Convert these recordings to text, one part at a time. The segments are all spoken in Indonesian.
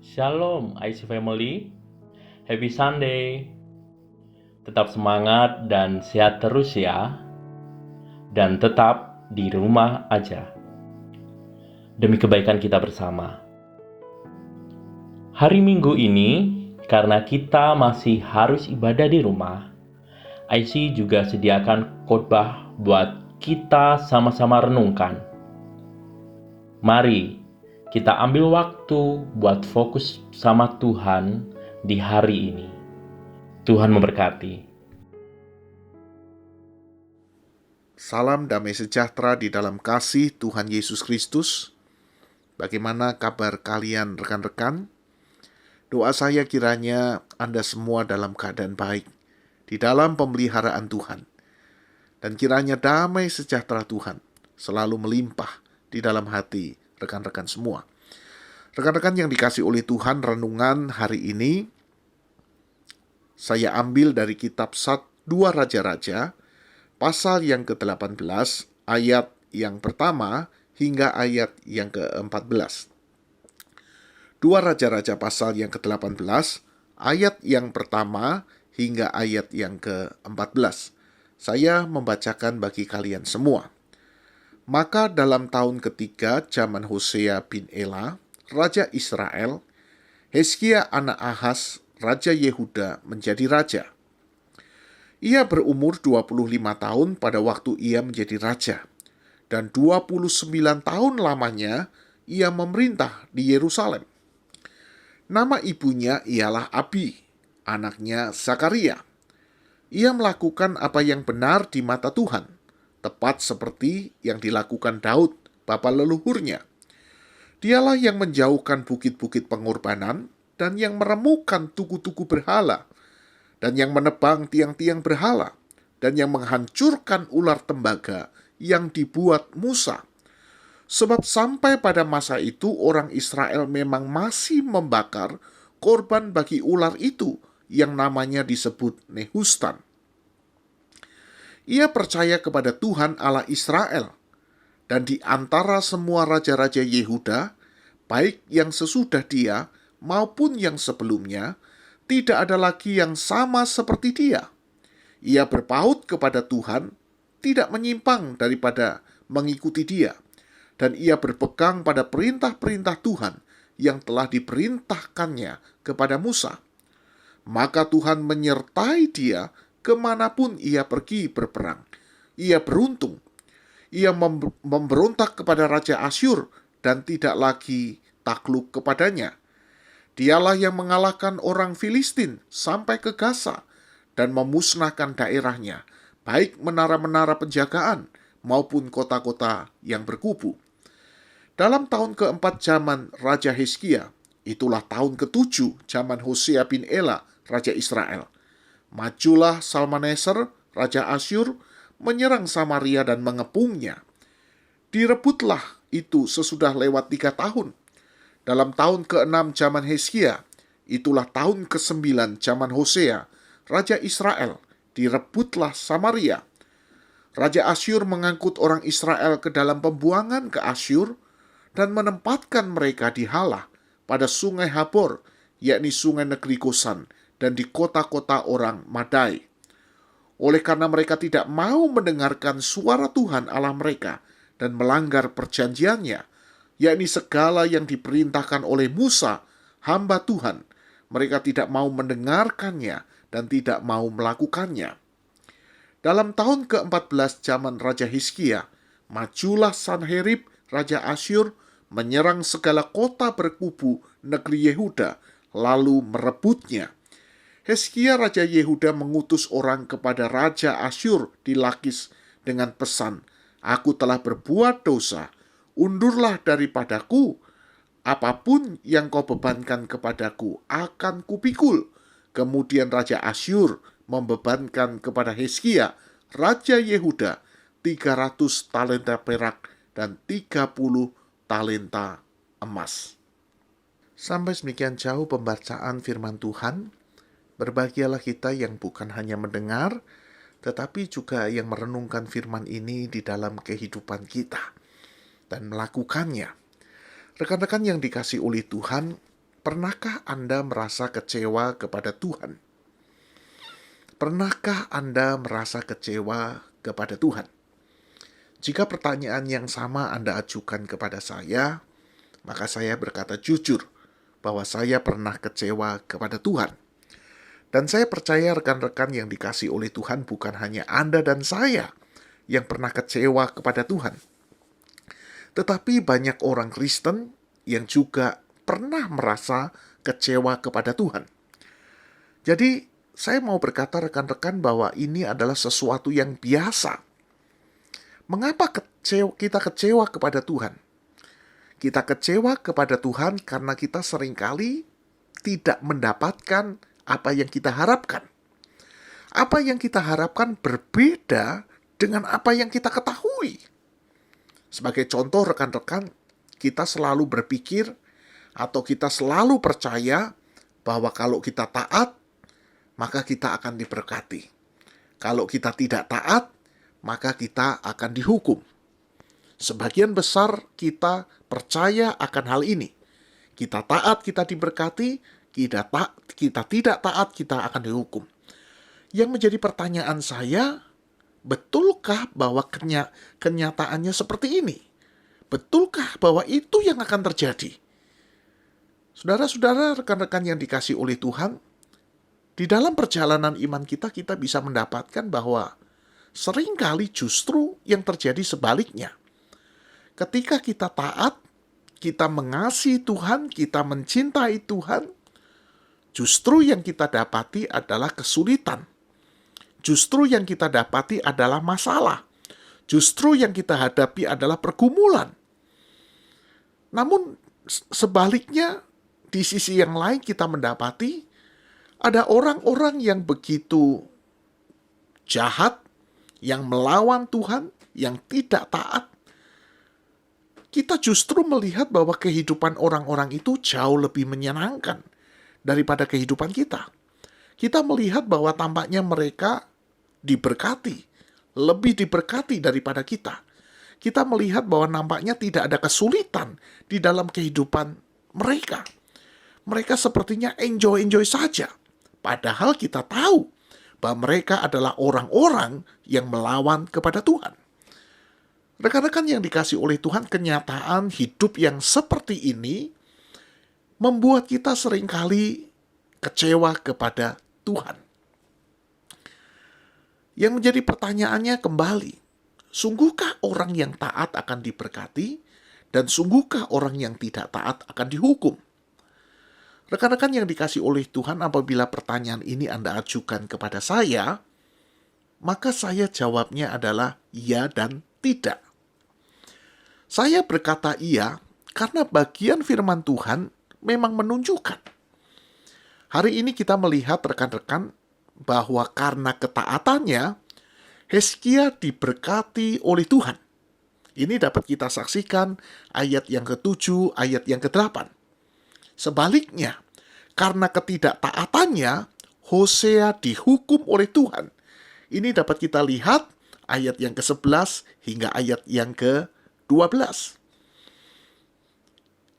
Shalom IC Family, Happy Sunday. Tetap semangat dan sehat terus ya. Dan tetap di rumah aja. Demi kebaikan kita bersama. Hari Minggu ini, karena kita masih harus ibadah di rumah, IC juga sediakan khotbah buat kita sama-sama renungkan. Mari kita ambil waktu buat fokus sama Tuhan di hari ini. Tuhan memberkati. Salam damai sejahtera di dalam kasih Tuhan Yesus Kristus. Bagaimana kabar kalian rekan-rekan? Doa saya kiranya Anda semua dalam keadaan baik, di dalam pemeliharaan Tuhan. Dan kiranya damai sejahtera Tuhan selalu melimpah di dalam hati rekan-rekan semua. Rekan-rekan yang dikasih oleh Tuhan, renungan hari ini saya ambil dari kitab 2 Raja-Raja, pasal yang ke-18, ayat yang pertama hingga ayat yang ke-14. 2 Raja-Raja pasal yang ke-18, ayat yang pertama hingga ayat yang ke-14. Saya membacakan bagi kalian semua. Maka dalam tahun ketiga zaman Hosea bin Ela, Raja Israel, Hizkia anak Ahaz, Raja Yehuda menjadi raja. Ia berumur 25 tahun pada waktu ia menjadi raja, dan 29 tahun lamanya ia memerintah di Yerusalem. Nama ibunya ialah Abi, anaknya Zakaria. Ia melakukan apa yang benar di mata Tuhan, tepat seperti yang dilakukan Daud, bapa leluhurnya. Dialah yang menjauhkan bukit-bukit pengorbanan dan yang meremukkan tugu-tugu berhala, dan yang menebang tiang-tiang berhala, dan yang menghancurkan ular tembaga yang dibuat Musa. Sebab sampai pada masa itu orang Israel memang masih membakar korban bagi ular itu yang namanya disebut Nehustan. Ia percaya kepada Tuhan Allah Israel, dan di antara semua raja-raja Yehuda, baik yang sesudah dia maupun yang sebelumnya, tidak ada lagi yang sama seperti dia. Ia berpaut kepada Tuhan, tidak menyimpang daripada mengikuti dia, dan ia berpegang pada perintah-perintah Tuhan yang telah diperintahkannya kepada Musa. Maka Tuhan menyertai dia kemanapun ia pergi berperang. Ia beruntung. Ia memberontak kepada Raja Asyur dan tidak lagi takluk kepadanya. Dialah yang mengalahkan orang Filistin sampai ke Gaza dan memusnahkan daerahnya, baik menara-menara penjagaan maupun kota-kota yang berkubu. Dalam tahun keempat zaman Raja Hizkia, itulah tahun ketujuh zaman Hosea bin Ela, Raja Israel. Majulah Salmaneser, Raja Asyur, menyerang Samaria dan mengepungnya. Direbutlah itu sesudah lewat 3 tahun. Dalam tahun ke-6 zaman Hizkia, itulah tahun ke-9 zaman Hosea, Raja Israel, direbutlah Samaria. Raja Asyur mengangkut orang Israel ke dalam pembuangan ke Asyur dan menempatkan mereka di Halah pada sungai Habor, yakni sungai negeri Gosan, dan di kota-kota orang Madai. Oleh karena mereka tidak mau mendengarkan suara Tuhan Allah mereka dan melanggar perjanjiannya, yakni segala yang diperintahkan oleh Musa, hamba Tuhan, mereka tidak mau mendengarkannya dan tidak mau melakukannya. Dalam tahun ke-14 zaman Raja Hizkia, majulah Sanherib, Raja Asyur, menyerang segala kota berkubu negeri Yehuda, lalu merebutnya. Hizkia Raja Yehuda mengutus orang kepada Raja Asyur di Lakis dengan pesan, "Aku telah berbuat dosa, undurlah daripadaku. Apapun yang kau bebankan kepadaku akan kupikul." Kemudian Raja Asyur membebankan kepada Hizkia, Raja Yehuda, 300 talenta perak dan 30 talenta emas. Sampai demikian jauh pembacaan firman Tuhan. Berbahagialah kita yang bukan hanya mendengar, tetapi juga yang merenungkan firman ini di dalam kehidupan kita dan melakukannya. Rekan-rekan yang dikasihi oleh Tuhan, Pernahkah Anda merasa kecewa kepada Tuhan? Pernahkah Anda merasa kecewa kepada Tuhan? Jika pertanyaan yang sama Anda ajukan kepada saya, maka saya berkata jujur bahwa saya pernah kecewa kepada Tuhan. Dan saya percaya rekan-rekan yang dikasihi oleh Tuhan bukan hanya Anda dan saya yang pernah kecewa kepada Tuhan. Tetapi banyak orang Kristen yang juga pernah merasa kecewa kepada Tuhan. Jadi, saya mau berkata rekan-rekan bahwa ini adalah sesuatu yang biasa. Mengapa kita kecewa kepada Tuhan? Kita kecewa kepada Tuhan karena kita seringkali tidak mendapatkan apa yang kita harapkan. Apa yang kita harapkan berbeda dengan apa yang kita ketahui. Sebagai contoh rekan-rekan, kita selalu berpikir atau kita selalu percaya bahwa kalau kita taat, maka kita akan diberkati. Kalau kita tidak taat, maka kita akan dihukum. Sebagian besar kita percaya akan hal ini. Kita taat, kita diberkati. Kita tidak taat, kita akan dihukum. Yang menjadi pertanyaan saya, betulkah bahwa kenyataannya seperti ini? Betulkah bahwa itu yang akan terjadi? Saudara-saudara, rekan-rekan yang dikasihi oleh Tuhan, di dalam perjalanan iman kita bisa mendapatkan bahwa seringkali justru yang terjadi sebaliknya. Ketika kita taat, kita mengasihi Tuhan, kita mencintai Tuhan, justru yang kita dapati adalah kesulitan. Justru yang kita dapati adalah masalah. Justru yang kita hadapi adalah pergumulan. Namun sebaliknya, di sisi yang lain kita mendapati ada orang-orang yang begitu jahat, yang melawan Tuhan, yang tidak taat. Kita justru melihat bahwa kehidupan orang-orang itu jauh lebih menyenangkan daripada kehidupan kita. Kita melihat bahwa tampaknya mereka diberkati, lebih diberkati daripada kita. Kita melihat bahwa nampaknya tidak ada kesulitan di dalam kehidupan mereka. Mereka sepertinya enjoy-enjoy saja. Padahal kita tahu bahwa mereka adalah orang-orang yang melawan kepada Tuhan. Rekan-rekan yang dikasihi oleh Tuhan, kenyataan hidup yang seperti ini membuat kita seringkali kecewa kepada Tuhan. Yang menjadi pertanyaannya kembali, sungguhkah orang yang taat akan diberkati dan sungguhkah orang yang tidak taat akan dihukum? Rekan-rekan yang dikasihi oleh Tuhan, apabila pertanyaan ini Anda ajukan kepada saya, maka saya jawabnya adalah ya dan tidak. Saya berkata iya karena bagian firman Tuhan memang menunjukkan. Hari ini kita melihat rekan-rekan bahwa karena ketaatannya, Hizkia diberkati oleh Tuhan. Ini dapat kita saksikan ayat yang ke-7, ayat yang ke-8. Sebaliknya, karena ketidaktaatannya, Hosea dihukum oleh Tuhan. Ini dapat kita lihat ayat yang ke-11 hingga ayat yang ke-12.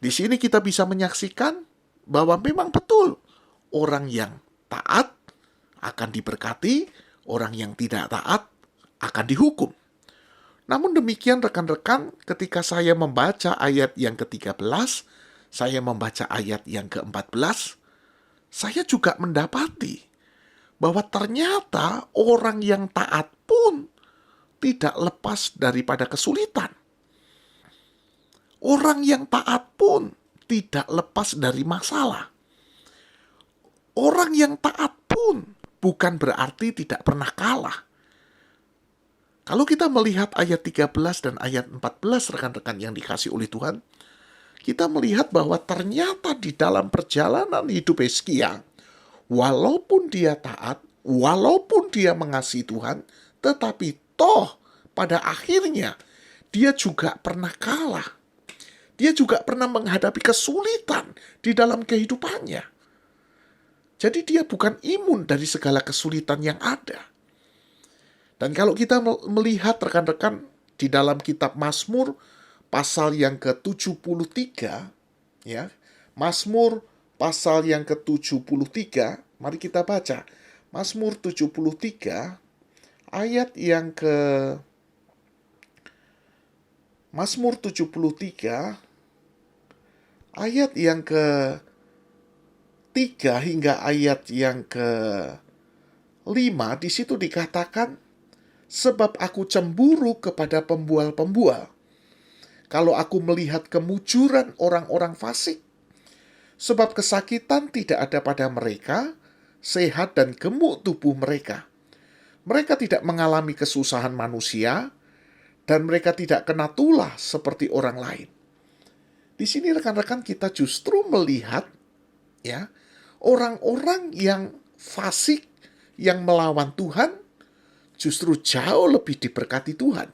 Di sini kita bisa menyaksikan bahwa memang betul orang yang taat akan diberkati, orang yang tidak taat akan dihukum. Namun demikian rekan-rekan, ketika saya membaca ayat yang ke-13, saya membaca ayat yang ke-14, saya juga mendapati bahwa ternyata orang yang taat pun tidak lepas daripada kesulitan. Orang yang taat pun tidak lepas dari masalah. Orang yang taat pun bukan berarti tidak pernah kalah. Kalau kita melihat ayat 13 dan ayat 14 rekan-rekan yang dikasihi oleh Tuhan, kita melihat bahwa ternyata di dalam perjalanan hidup Hizkia, walaupun dia taat, walaupun dia mengasihi Tuhan, tetapi toh pada akhirnya dia juga pernah kalah. Dia juga pernah menghadapi kesulitan di dalam kehidupannya. Jadi dia bukan imun dari segala kesulitan yang ada. Dan kalau kita melihat rekan-rekan di dalam kitab Mazmur pasal yang ke-73, ya, Mazmur pasal yang ke-73. Mari kita baca. Mazmur 73 ayat yang ke Mazmur 73 ayat yang ke-3 hingga ayat yang ke-5. Di situ dikatakan, sebab aku cemburu kepada pembual-pembual, kalau aku melihat kemujuran orang-orang fasik. Sebab kesakitan tidak ada pada mereka, sehat dan gemuk tubuh mereka. Mereka tidak mengalami kesusahan manusia, dan mereka tidak kena tulah seperti orang lain. Di sini rekan-rekan kita justru melihat ya orang-orang yang fasik, yang melawan Tuhan, justru jauh lebih diberkati Tuhan.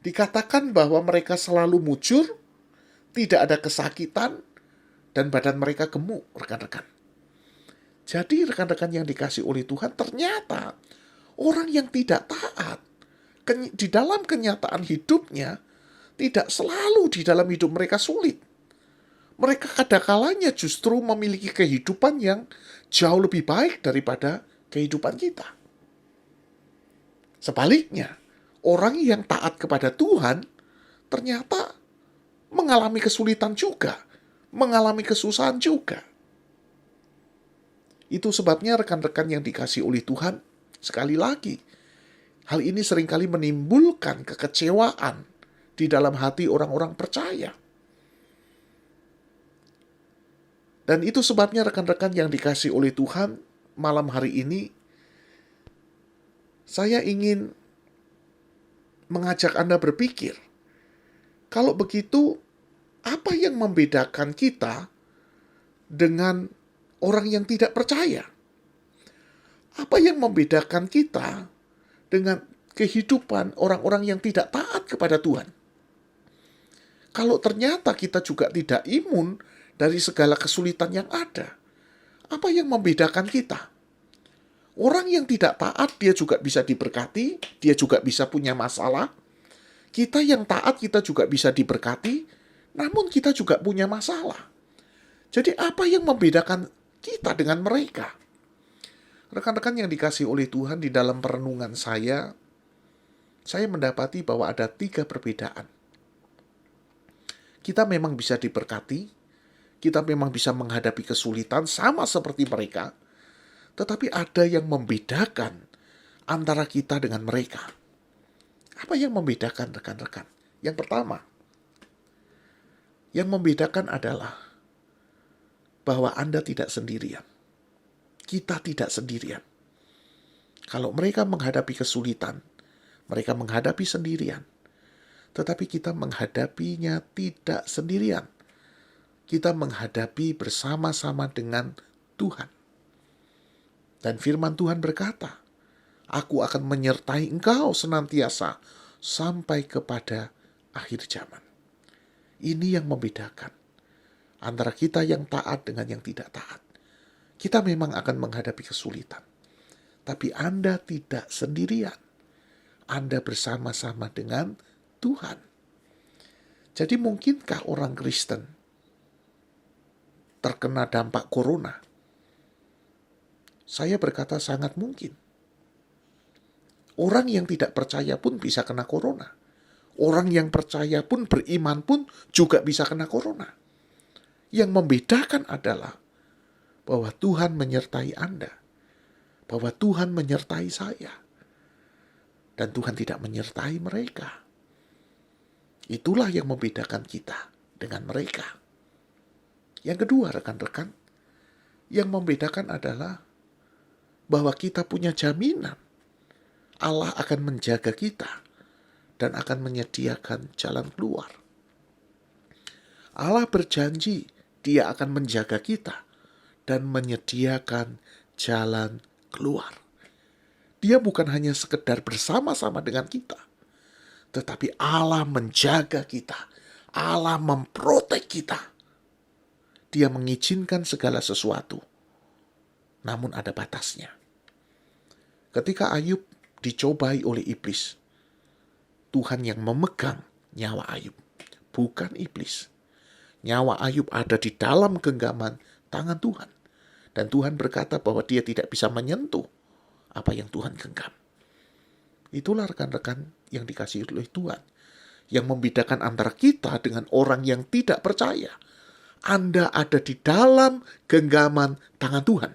Dikatakan bahwa mereka selalu mujur, tidak ada kesakitan, dan badan mereka gemuk, rekan-rekan. Jadi rekan-rekan yang dikasih oleh Tuhan, ternyata orang yang tidak taat di dalam kenyataan hidupnya, tidak selalu di dalam hidup mereka sulit. Mereka kadang-kalanya justru memiliki kehidupan yang jauh lebih baik daripada kehidupan kita. Sebaliknya, orang yang taat kepada Tuhan ternyata mengalami kesulitan juga, mengalami kesusahan juga. Itu sebabnya rekan-rekan yang dikasih oleh Tuhan, sekali lagi, hal ini seringkali menimbulkan kekecewaan di dalam hati orang-orang percaya. Dan itu sebabnya rekan-rekan yang dikasih oleh Tuhan, malam hari ini saya ingin mengajak Anda berpikir, kalau begitu, apa yang membedakan kita dengan orang yang tidak percaya? Apa yang membedakan kita dengan kehidupan orang-orang yang tidak taat kepada Tuhan? Kalau ternyata kita juga tidak imun dari segala kesulitan yang ada, apa yang membedakan kita? Orang yang tidak taat, dia juga bisa diberkati, dia juga bisa punya masalah. Kita yang taat, kita juga bisa diberkati, namun kita juga punya masalah. Jadi apa yang membedakan kita dengan mereka? Rekan-rekan yang dikasih oleh Tuhan, di dalam perenungan saya mendapati bahwa ada 3 perbedaan. Kita memang bisa diberkati, kita memang bisa menghadapi kesulitan sama seperti mereka, tetapi ada yang membedakan antara kita dengan mereka. Apa yang membedakan rekan-rekan? Yang pertama, yang membedakan adalah bahwa Anda tidak sendirian. Kita tidak sendirian. Kalau mereka menghadapi kesulitan, mereka menghadapi sendirian. Tetapi kita menghadapinya tidak sendirian. Kita menghadapi bersama-sama dengan Tuhan. Dan firman Tuhan berkata, aku akan menyertai engkau senantiasa sampai kepada akhir zaman. Ini yang membedakan antara kita yang taat dengan yang tidak taat. Kita memang akan menghadapi kesulitan. Tapi Anda tidak sendirian. Anda bersama-sama dengan Tuhan. Jadi mungkinkah orang Kristen terkena dampak corona? Saya berkata sangat mungkin. Orang yang tidak percaya pun bisa kena corona. Orang yang percaya pun, beriman pun juga bisa kena corona. Yang membedakan adalah bahwa Tuhan menyertai Anda. Bahwa Tuhan menyertai saya. Dan Tuhan tidak menyertai mereka. Itulah yang membedakan kita dengan mereka. Yang kedua, rekan-rekan, yang membedakan adalah bahwa kita punya jaminan Allah akan menjaga kita dan akan menyediakan jalan keluar. Allah berjanji Dia akan menjaga kita dan menyediakan jalan keluar. Dia bukan hanya sekedar bersama-sama dengan kita, tetapi Allah menjaga kita. Allah memprotek kita. Dia mengizinkan segala sesuatu, namun ada batasnya. Ketika Ayub dicobai oleh iblis, Tuhan yang memegang nyawa Ayub, bukan iblis. Nyawa Ayub ada di dalam genggaman tangan Tuhan. Dan Tuhan berkata bahwa dia tidak bisa menyentuh apa yang Tuhan genggam. Itulah rekan-rekan yang dikasihi oleh Tuhan. Yang membedakan antara kita dengan orang yang tidak percaya. Anda ada di dalam genggaman tangan Tuhan.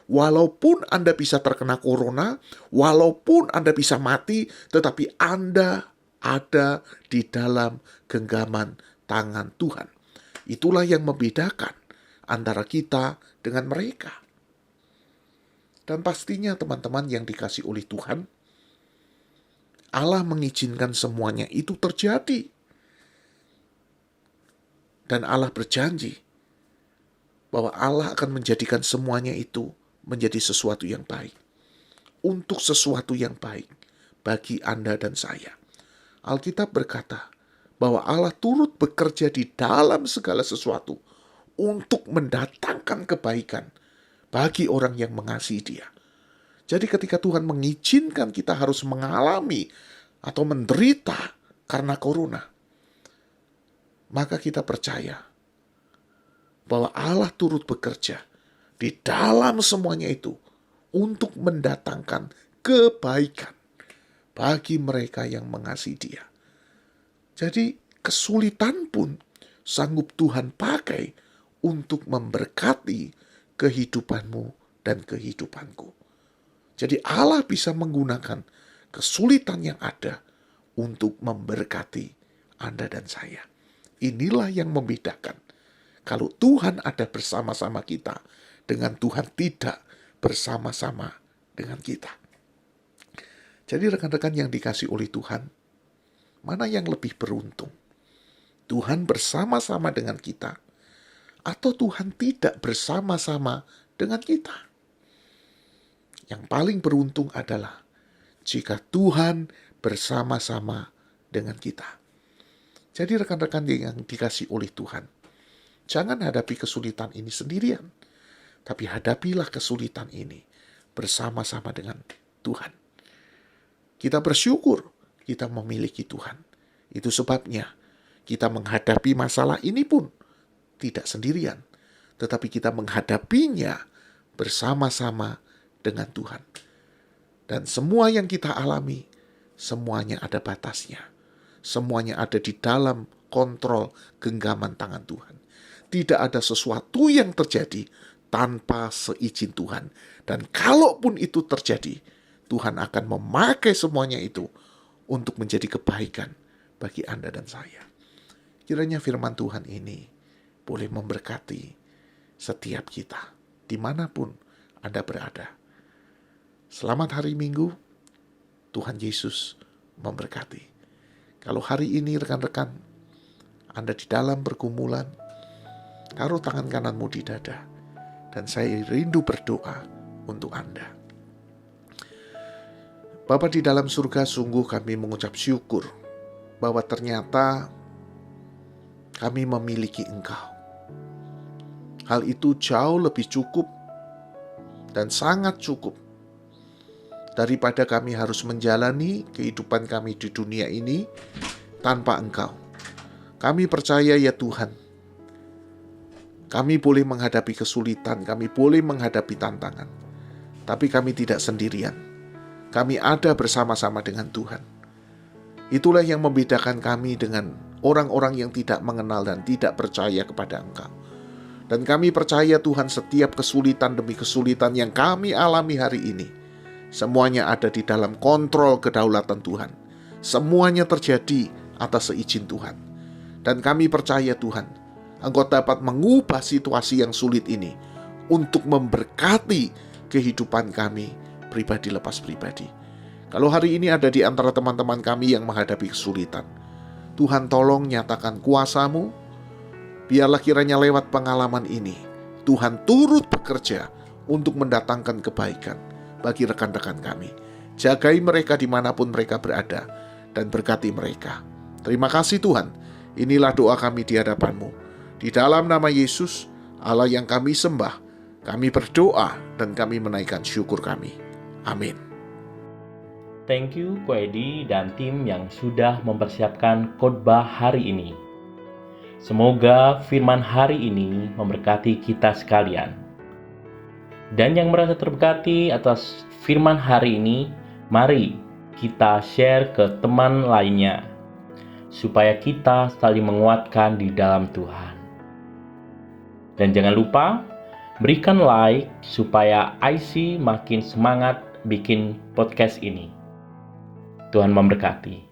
Walaupun Anda bisa terkena corona, walaupun Anda bisa mati, tetapi Anda ada di dalam genggaman tangan Tuhan. Itulah yang membedakan antara kita dengan mereka. Dan pastinya teman-teman yang dikasihi oleh Tuhan, Allah mengizinkan semuanya itu terjadi. Dan Allah berjanji bahwa Allah akan menjadikan semuanya itu menjadi sesuatu yang baik. Untuk sesuatu yang baik bagi Anda dan saya. Alkitab berkata bahwa Allah turut bekerja di dalam segala sesuatu untuk mendatangkan kebaikan bagi orang yang mengasihi Dia. Jadi ketika Tuhan mengizinkan kita harus mengalami atau menderita karena corona, maka kita percaya bahwa Allah turut bekerja di dalam semuanya itu untuk mendatangkan kebaikan bagi mereka yang mengasihi Dia. Jadi kesulitan pun sanggup Tuhan pakai untuk memberkati kehidupanmu dan kehidupanku. Jadi Allah bisa menggunakan kesulitan yang ada untuk memberkati Anda dan saya. Inilah yang membedakan. Kalau Tuhan ada bersama-sama kita, dengan Tuhan tidak bersama-sama dengan kita. Jadi rekan-rekan yang dikasihi oleh Tuhan, mana yang lebih beruntung? Tuhan bersama-sama dengan kita, atau Tuhan tidak bersama-sama dengan kita? Yang paling beruntung adalah jika Tuhan bersama-sama dengan kita. Jadi rekan-rekan yang dikasihi oleh Tuhan, jangan hadapi kesulitan ini sendirian, tapi hadapilah kesulitan ini bersama-sama dengan Tuhan. Kita bersyukur kita memiliki Tuhan. Itu sebabnya kita menghadapi masalah ini pun tidak sendirian, tetapi kita menghadapinya bersama-sama dengan Tuhan. Dan semua yang kita alami, semuanya ada batasnya. Semuanya ada di dalam kontrol genggaman tangan Tuhan. Tidak ada sesuatu yang terjadi tanpa seizin Tuhan. Dan kalaupun itu terjadi, Tuhan akan memakai semuanya itu untuk menjadi kebaikan bagi Anda dan saya. Kiranya firman Tuhan ini boleh memberkati setiap kita, dimanapun Anda berada. Selamat hari Minggu, Tuhan Yesus memberkati. Kalau hari ini rekan-rekan, Anda di dalam pergumulan, taruh tangan kananmu di dada, dan saya rindu berdoa untuk Anda. Bapa di dalam surga, sungguh kami mengucap syukur bahwa ternyata kami memiliki Engkau. Hal itu jauh lebih cukup dan sangat cukup daripada kami harus menjalani kehidupan kami di dunia ini tanpa Engkau. Kami percaya ya Tuhan, kami boleh menghadapi kesulitan, kami boleh menghadapi tantangan, tapi kami tidak sendirian. Kami ada bersama-sama dengan Tuhan. Itulah yang membedakan kami dengan orang-orang yang tidak mengenal dan tidak percaya kepada Engkau. Dan kami percaya Tuhan, setiap kesulitan demi kesulitan yang kami alami hari ini, semuanya ada di dalam kontrol kedaulatan Tuhan. Semuanya terjadi atas seizin Tuhan. Dan kami percaya Tuhan, Engkau dapat mengubah situasi yang sulit ini untuk memberkati kehidupan kami pribadi lepas pribadi. Kalau hari ini ada di antara teman-teman kami yang menghadapi kesulitan, Tuhan tolong nyatakan kuasa-Mu. Biarlah kiranya lewat pengalaman ini, Tuhan turut bekerja untuk mendatangkan kebaikan bagi rekan-rekan kami. Jagai mereka dimanapun mereka berada, dan berkati mereka. Terima kasih Tuhan, inilah doa kami di hadapan-Mu. Di dalam nama Yesus, Allah yang kami sembah, kami berdoa dan kami menaikkan syukur kami. Amin. Thank you Ko Edi dan tim yang sudah mempersiapkan khotbah hari ini. Semoga firman hari ini memberkati kita sekalian. Dan yang merasa terberkati atas firman hari ini, mari kita share ke teman lainnya, supaya kita saling menguatkan di dalam Tuhan. Dan jangan lupa, berikan like supaya IC makin semangat bikin podcast ini. Tuhan memberkati.